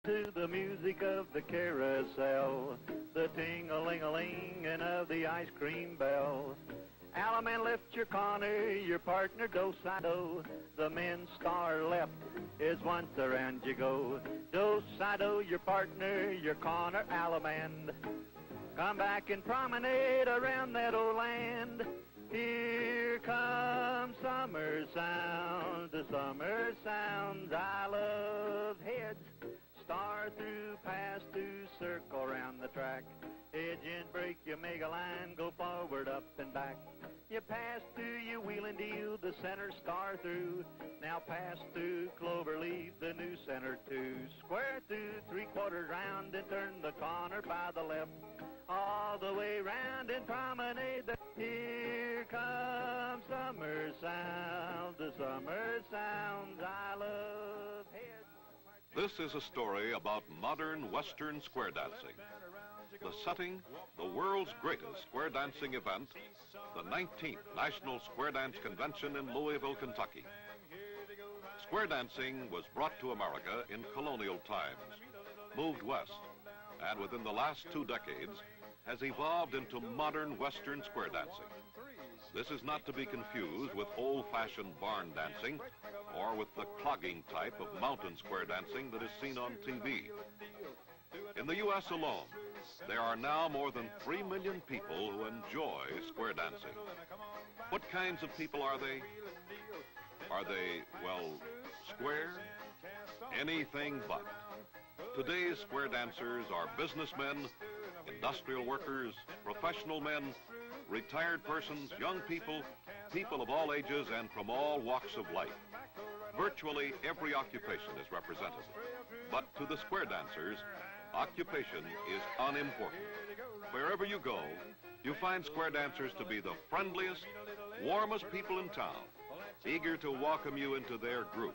to the music of the carousel, the ting-a-ling-a-ling and of the ice cream bell. Alaman, lift your corner, your partner do-si-do. The men's star left is once around you go. Do-si-do, your partner, your corner, Alaman. Come back and promenade around that old land. Here comes summer sounds, the summer sounds. I love heads, star through, pass through, circle round the track. Edge and break, you make a line, go forward, up and back. You pass through, you wheel and deal, the center star through. Now pass through cloverleaf, the new center too. Square through, three-quarters round, and turn the corner by the left. All the way round and promenade. Here comes summer sounds, the summer sounds. I love heads. This is a story about modern Western square dancing. The setting, the world's greatest square dancing event, the 19th National Square Dance Convention in Louisville, Kentucky. Square dancing was brought to America in colonial times, moved west, and within the last 2 decades has evolved into modern Western square dancing. This is not to be confused with old-fashioned barn dancing or with the clogging type of mountain square dancing that is seen on TV. In the U.S. alone, there are now more than 3 million people who enjoy square dancing. What kinds of people are they? Are they, well, square? Anything but. Today's square dancers are businessmen, industrial workers, professional men, retired persons, young people, people of all ages and from all walks of life. Virtually every occupation is represented. But to the square dancers, occupation is unimportant. Wherever you go, you find square dancers to be the friendliest, warmest people in town, eager to welcome you into their group.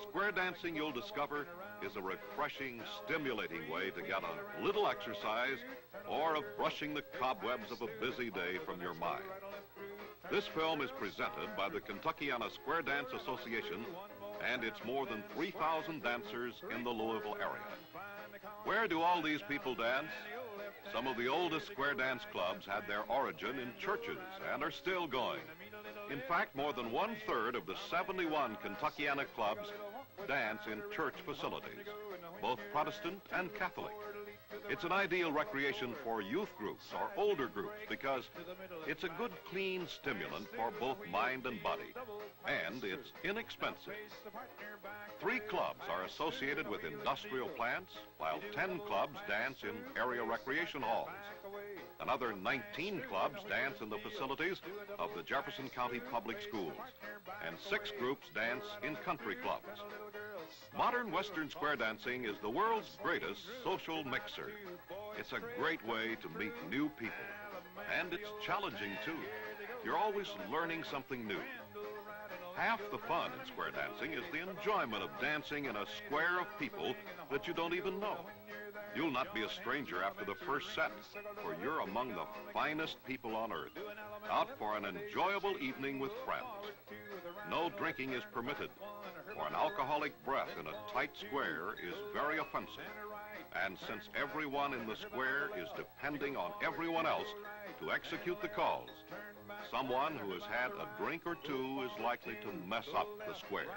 Square dancing, you'll discover, is a refreshing, stimulating way to get a little exercise or of brushing the cobwebs of a busy day from your mind. This film is presented by the Kentuckiana Square Dance Association and its more than 3,000 dancers in the Louisville area. Where do all these people dance? Some of the oldest square dance clubs had their origin in churches and are still going. In fact, more than 1/3 of the 71 Kentuckiana clubs dance in church facilities, both Protestant and Catholic. It's an ideal recreation for youth groups or older groups because it's a good, clean stimulant for both mind and body, and it's inexpensive. 3 clubs are associated with industrial plants, while 10 clubs dance in area recreation halls. Another 19 clubs dance in the facilities of the Jefferson County Public Schools, and 6 groups dance in country clubs. Modern Western square dancing is the world's greatest social mixer. It's a great way to meet new people, and it's challenging too. You're always learning something new. Half the fun in square dancing is the enjoyment of dancing in a square of people that you don't even know. You'll not be a stranger after the first set, for you're among the finest people on earth, out for an enjoyable evening with friends. No drinking is permitted, for an alcoholic breath in a tight square is very offensive. And since everyone in the square is depending on everyone else to execute the calls, someone who has had a drink or two is likely to mess up the square.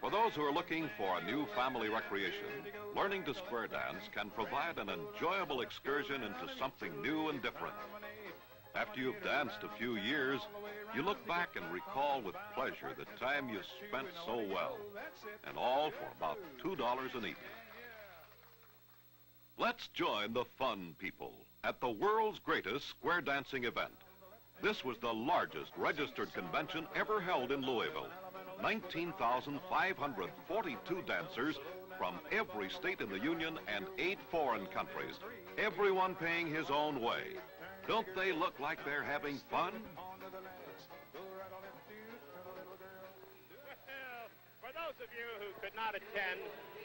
For those who are looking for a new family recreation, learning to square dance can provide an enjoyable excursion into something new and different. After you've danced a few years, you look back and recall with pleasure the time you spent so well, and all for about $2 an evening. Let's join the fun people at the world's greatest square dancing event. This was the largest registered convention ever held in Louisville. 19,542 dancers from every state in the Union and 8 foreign countries, everyone paying his own way. Don't they look like they're having fun? Well, for those of you who could not attend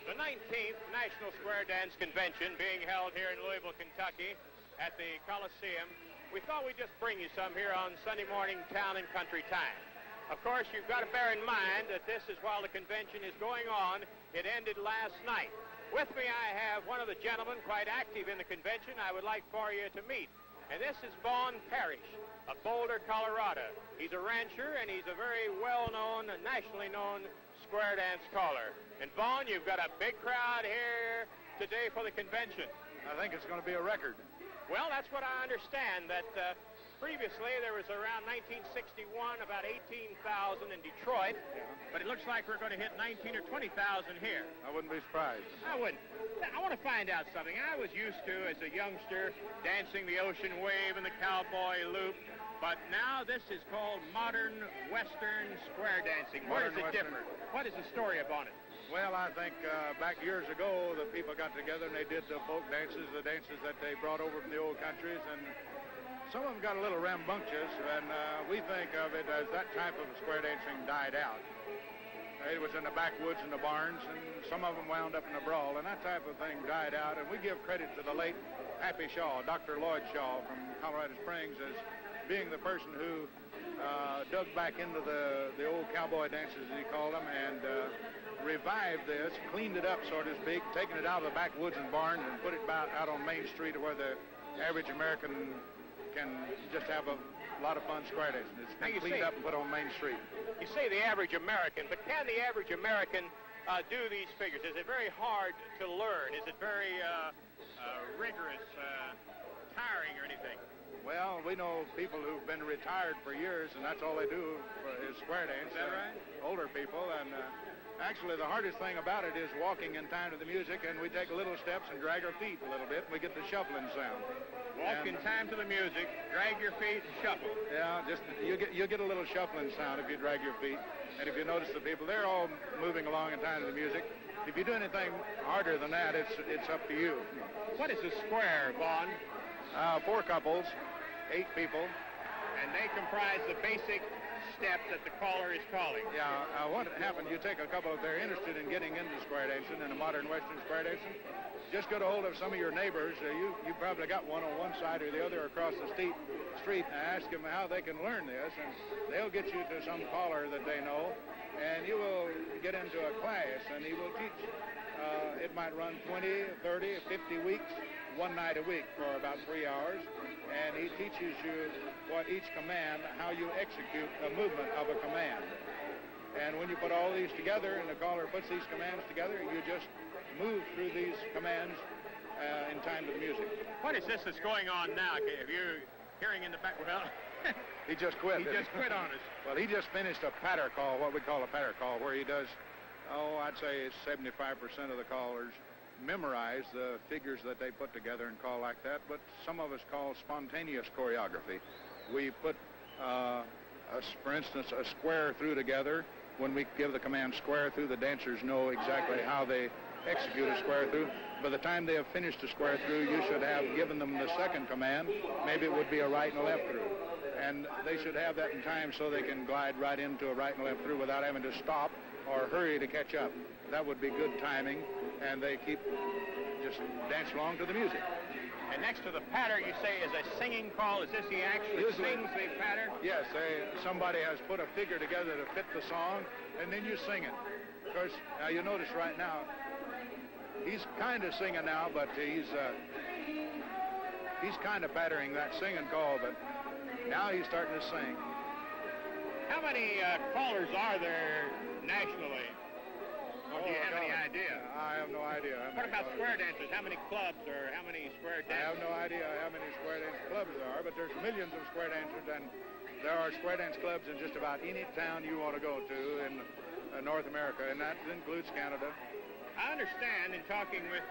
the 19th National Square Dance Convention being held here in Louisville, Kentucky at the Coliseum, we thought we'd just bring you some here on Sunday morning town and country time. Of course, you've got to bear in mind that this is while the convention is going on It ended last night. With me, I have one of the gentlemen quite active in the convention I would like for you to meet. And this is Vaughn Parrish of Boulder, Colorado. He's a rancher, and he's a very well-known, nationally known square dance caller. And Vaughn, you've got a big crowd here today for the convention. I think it's going to be a record. Well, that's what I understand, that previously there was around 1961 about 18,000 in Detroit, but it looks like we're going to hit 19 or 20,000 here. I wouldn't be surprised. I wouldn't. I want to find out something. I was used to, as a youngster, dancing the ocean wave and the cowboy loop, but now this is called modern Western square dancing. Where does it differ? What is the story about it? Well, I think back years ago, the people got together and they did the folk dances, the dances that they brought over from the old countries, and some of them got a little rambunctious, and we think of it as that type of square dancing died out. It was in the backwoods and the barns, and some of them wound up in a brawl, and that type of thing died out, and we give credit to the late Happy Shaw, Dr. Lloyd Shaw from Colorado Springs, as being the person who dug back into the old cowboy dances, as he called them, and revived this, cleaned it up, so to speak, taking it out of the backwoods and barns and put it out on Main Street where the average American can just have a lot of fun square dancing. It's been cleaned up and put on Main Street. You say the average American, but can the average American do these figures? Is it very hard to learn? Is it very rigorous, tiring or anything? Well, we know people who've been retired for years, and that's all they do is square dance. Is that right? Older people, and actually the hardest thing about it is walking in time to the music, and we take little steps and drag our feet a little bit, and we get the shuffling sound. Walk in time to the music, drag your feet, and shuffle. Yeah, just you get a little shuffling sound if you drag your feet. And if you notice the people, they're all moving along in time to the music. If you do anything harder than that, it's up to you. What is a square, Vaughn? 4 couples, 8 people. And they comprise the basic step that the caller is calling. Yeah, what happened, you take a couple if they're interested in getting into square dancing and a modern Western square dancing, just get a hold of some of your neighbors. You probably got one on one side or the other across the street and ask them how they can learn this, and they'll get you to some caller that they know, and you will get into a class, and he will teach. It might run 20, 30, 50 weeks, one night a week for about 3 hours, and he teaches you what each command, how you execute a movement of a command. And when you put all these together and the caller puts these commands together, you just move through these commands in time to the music. What is this that's going on now? If you're hearing in the back, well, he just quit. He just quit on us. Well, he just finished a patter call, what we call a patter call, where he does, I'd say 75% of the callers memorize the figures that they put together and call like that, but some of us call spontaneous choreography. We put, for instance, a square through together. When we give the command square through, the dancers know exactly how they execute a square through. By the time they have finished a square through, you should have given them the second command. Maybe it would be a right and a left through. And they should have that in time so they can glide right into a right and left through without having to stop or hurry to catch up. That would be good timing, and they just dance along to the music. And next to the patter, you say, is a singing call. Is this he actually sings the patter? Yes, somebody has put a figure together to fit the song, and then you sing it. Of course, now you notice right now, he's kind of singing now, but he's kind of pattering that singing call, but now he's starting to sing. How many callers are there nationally? Or do you have any idea? I have no idea. What about square dancers? How many clubs or how many square dancers? I have no idea how many square dance clubs there are, but there's millions of square dancers, and there are square dance clubs in just about any town you want to go to in North America, and that includes Canada. I understand, in talking with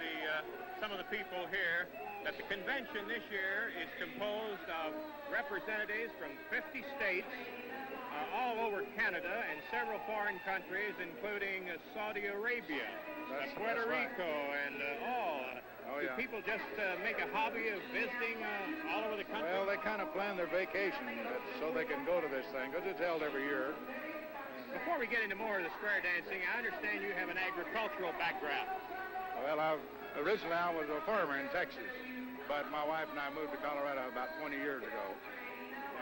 some of the people here, that the convention this year is composed of representatives from 50 states, all over Canada and several foreign countries, including Saudi Arabia, Puerto Rico, and all. Do people just make a hobby of visiting all over the country? Well, they kind of plan their vacation so they can go to this thing, because it's held every year. Before we get into more of the square dancing, I understand you have an agricultural background. Well, originally I was a farmer in Texas, but my wife and I moved to Colorado about 20 years ago,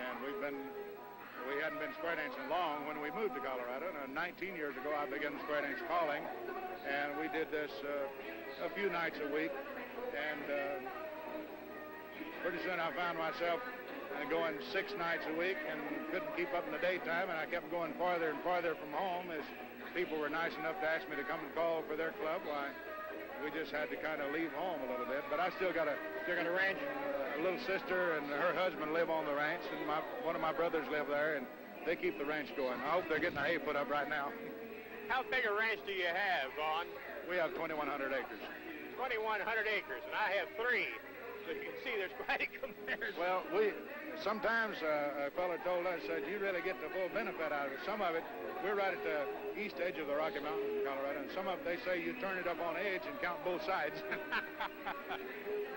and we hadn't been square dancing long when we moved to Colorado. And 19 years ago, I began square dance calling, and we did this a few nights a week, and pretty soon I found myself going 6 nights a week and couldn't keep up in the daytime, and I kept going farther and farther from home as people were nice enough to ask me to come and call for their club. Why, we just had to kind of leave home a little bit. But I still got a ranch. A little sister and her husband live on the ranch, and one of my brothers live there, and they keep the ranch going. I hope they're getting the hay put up right now. How big a ranch do you have, Vaughn? We have 2,100 acres. 2,100 acres, and I have 3. So you can see there's quite a comparison. Well, sometimes a fella told us that you really get the full benefit out of it. Some of it, we're right at the east edge of the Rocky Mountains in Colorado, and some of it, they say you turn it up on edge and count both sides.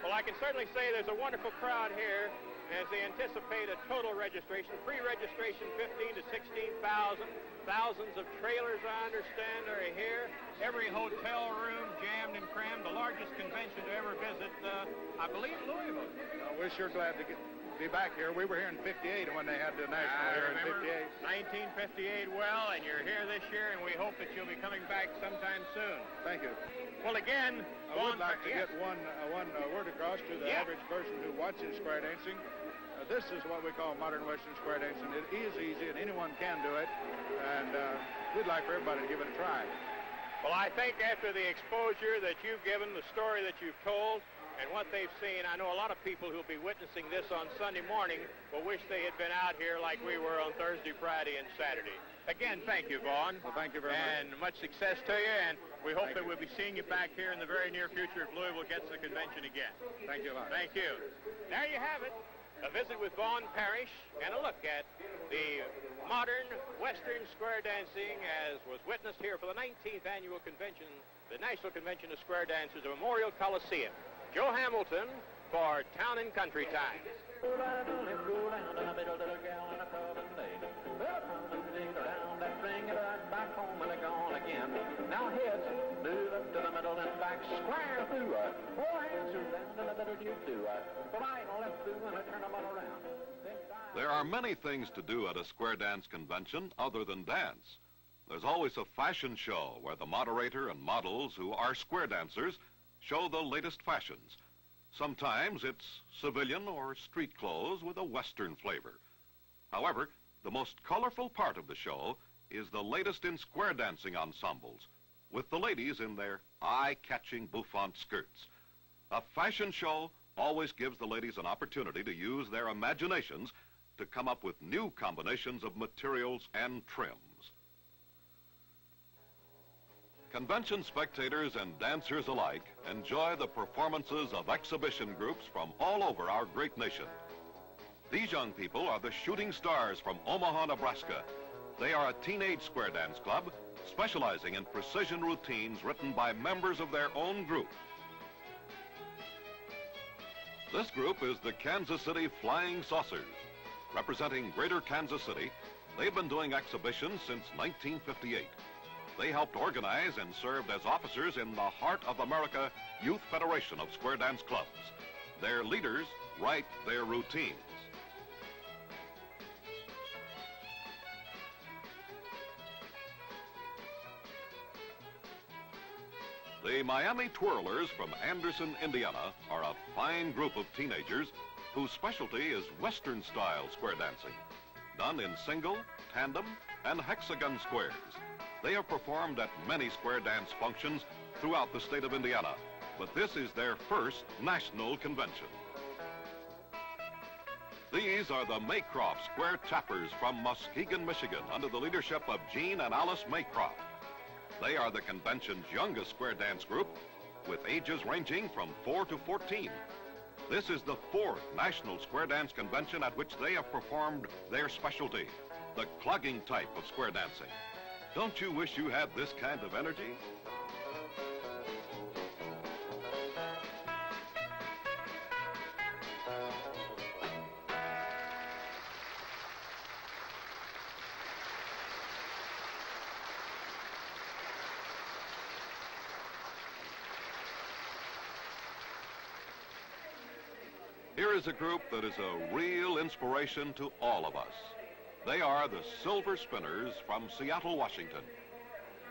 Well, I can certainly say there's a wonderful crowd here as they anticipate a total registration, pre-registration 15 to 16,000. Thousands of trailers, I understand, are here. Every hotel room jammed and crammed. The largest convention to ever visit, I believe, Louisville. We're sure glad to be back here. We were here in 58 when they had the national here in 58. 1958, well, and you're here this year, and we hope that you'll be coming back sometime soon. Thank you. Well, again, I would like to get one word across to the average person who watches square dancing. This is what we call modern Western square dancing. It is easy, and anyone can do it, and we'd like for everybody to give it a try. Well, I think after the exposure that you've given, the story that you've told, and what they've seen, I know a lot of people who'll be witnessing this on Sunday morning will wish they had been out here like we were on Thursday, Friday, and Saturday. Again, thank you, Vaughn. Well, thank you very much. And much success to you, and we hope that we'll be seeing you back here in the very near future if Louisville gets the convention again. Thank you a lot. Thank you. There you have it. A visit with Vaughn Parrish and a look at the modern Western square dancing as was witnessed here for the 19th annual convention, the National Convention of Square Dancers at Memorial Coliseum. Joe Hamilton for Town and Country Times. Now heads, move up to the middle and back, square through, four hands around and a better you do, right and left through and turn them all around. There are many things to do at a square dance convention other than dance. There's always a fashion show where the moderator and models who are square dancers show the latest fashions. Sometimes it's civilian or street clothes with a Western flavor. However, the most colorful part of the show is the latest in square dancing ensembles, with the ladies in their eye-catching bouffant skirts. A fashion show always gives the ladies an opportunity to use their imaginations to come up with new combinations of materials and trims. Convention spectators and dancers alike enjoy the performances of exhibition groups from all over our great nation. These young people are the shooting stars from Omaha, Nebraska. They are a teenage square dance club specializing in precision routines written by members of their own group. This group is the Kansas City Flying Saucers. Representing Greater Kansas City, they've been doing exhibitions since 1958. They helped organize and served as officers in the Heart of America Youth Federation of Square Dance Clubs. Their leaders write their routines. The Miami Twirlers from Anderson, Indiana are a fine group of teenagers whose specialty is Western-style square dancing, done in single, tandem, and hexagon squares. They have performed at many square dance functions throughout the state of Indiana, but this is their first national convention. These are the Maycroft Square Tappers from Muskegon, Michigan, under the leadership of Gene and Alice Maycroft. They are the convention's youngest square dance group, with ages ranging from 4 to 14. This is the 4th National Square Dance Convention at which they have performed their specialty, the clogging type of square dancing. Don't you wish you had this kind of energy? Here is a group that is a real inspiration to all of us. They are the Silver Spinners from Seattle, Washington.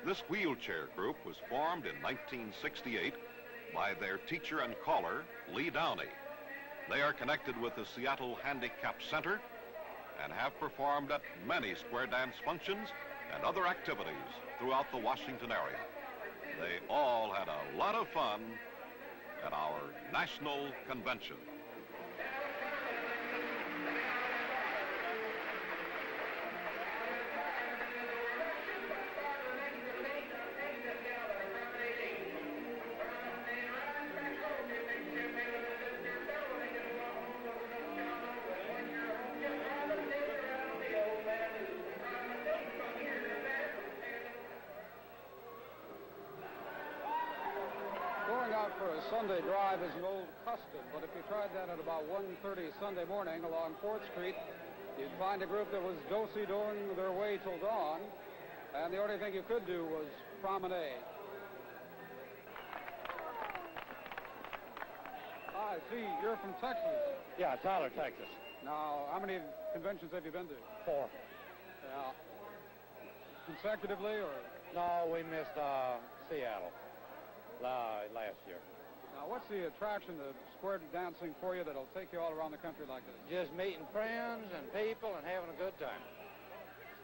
This wheelchair group was formed in 1968 by their teacher and caller, Lee Downey. They are connected with the Seattle Handicap Center and have performed at many square dance functions and other activities throughout the Washington area. They all had a lot of fun at our national convention. Going out for a Sunday drive is an old custom, but if you tried that at about 1:30 Sunday morning along 4th Street, you'd find a group that was do-si-doing their way till dawn, and the only thing you could do was promenade. I see you're from Texas. Yeah, Tyler, Texas. Now, how many conventions have you been to? 4. Yeah. Consecutively, or? No, we missed Seattle last year. Now, what's the attraction of square dancing for you that'll take you all around the country like this? Just meeting friends and people and having a good time.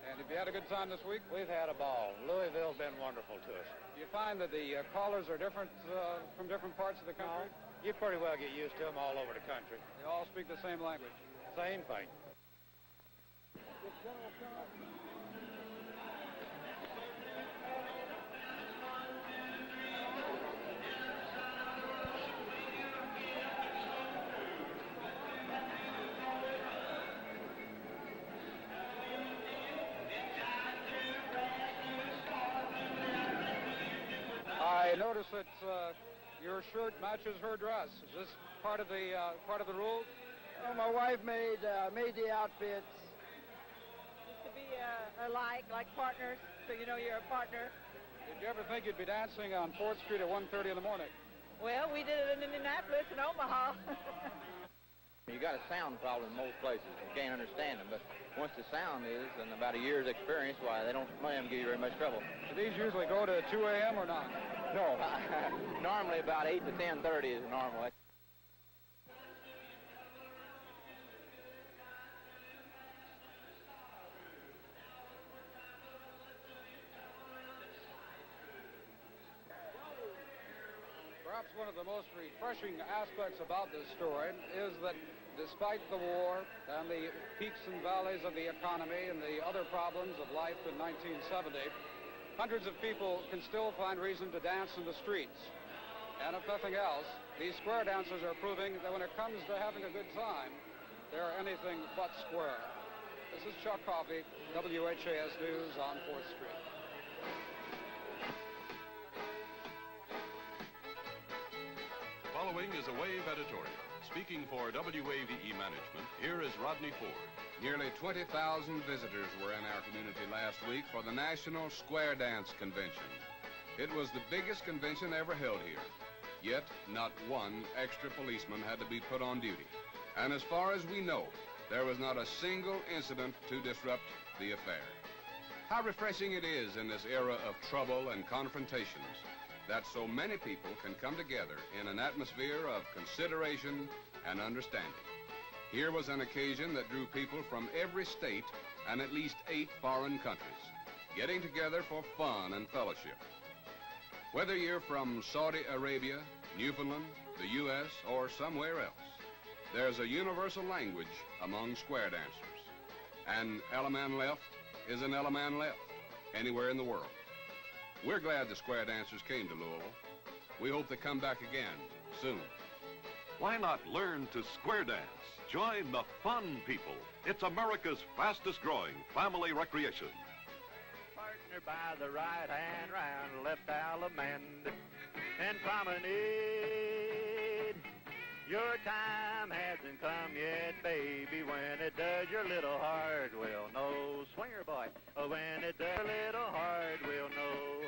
And have you had a good time this week? We've had a ball. Louisville's been wonderful to us. Do you find that the callers are different from different parts of the country? You pretty well get used to them all over the country. They all speak the same language. Same thing. I notice that your shirt matches her dress. Is this part of the rules? Oh, my wife made the outfits. Just to be alike, like partners, so you know you're a partner. Did you ever think you'd be dancing on 4th Street at 1:30 in the morning? Well, we did it in Indianapolis and Omaha. You got a sound problem in most places. You can't understand them, but once the sound is, and about a year's experience, why, they don't give you very much trouble. Do these usually go to 2 a.m. or not? No. Normally about 8 to 10:30 is normal. Perhaps one of the most refreshing aspects about this story is that despite the war and the peaks and valleys of the economy and the other problems of life in 1970, hundreds of people can still find reason to dance in the streets. And if nothing else, these square dancers are proving that when it comes to having a good time, they're anything but square. This is Chuck Coffey, WHAS News on 4th Street. Following is a Wave editorial. Speaking for WAVE management, here is Rodney Ford. Nearly 20,000 visitors were in our community last week for the National Square Dance Convention. It was the biggest convention ever held here. Yet, not one extra policeman had to be put on duty. And as far as we know, there was not a single incident to disrupt the affair. How refreshing it is in this era of trouble and confrontations that so many people can come together in an atmosphere of consideration and understanding. Here was an occasion that drew people from every state and at least 8 foreign countries, getting together for fun and fellowship. Whether you're from Saudi Arabia, Newfoundland, the U.S., or somewhere else, there's a universal language among square dancers. An Eleman left is an Eleman left anywhere in the world. We're glad the square dancers came to Louisville. We hope they come back again soon. Why not learn to square dance? Join the fun people. It's America's fastest growing family recreation. Partner by the right hand round, left Alamand and promenade. Your time hasn't come yet, baby. When it does, your little heart will know. Swinger boy, when it does, your little heart will know.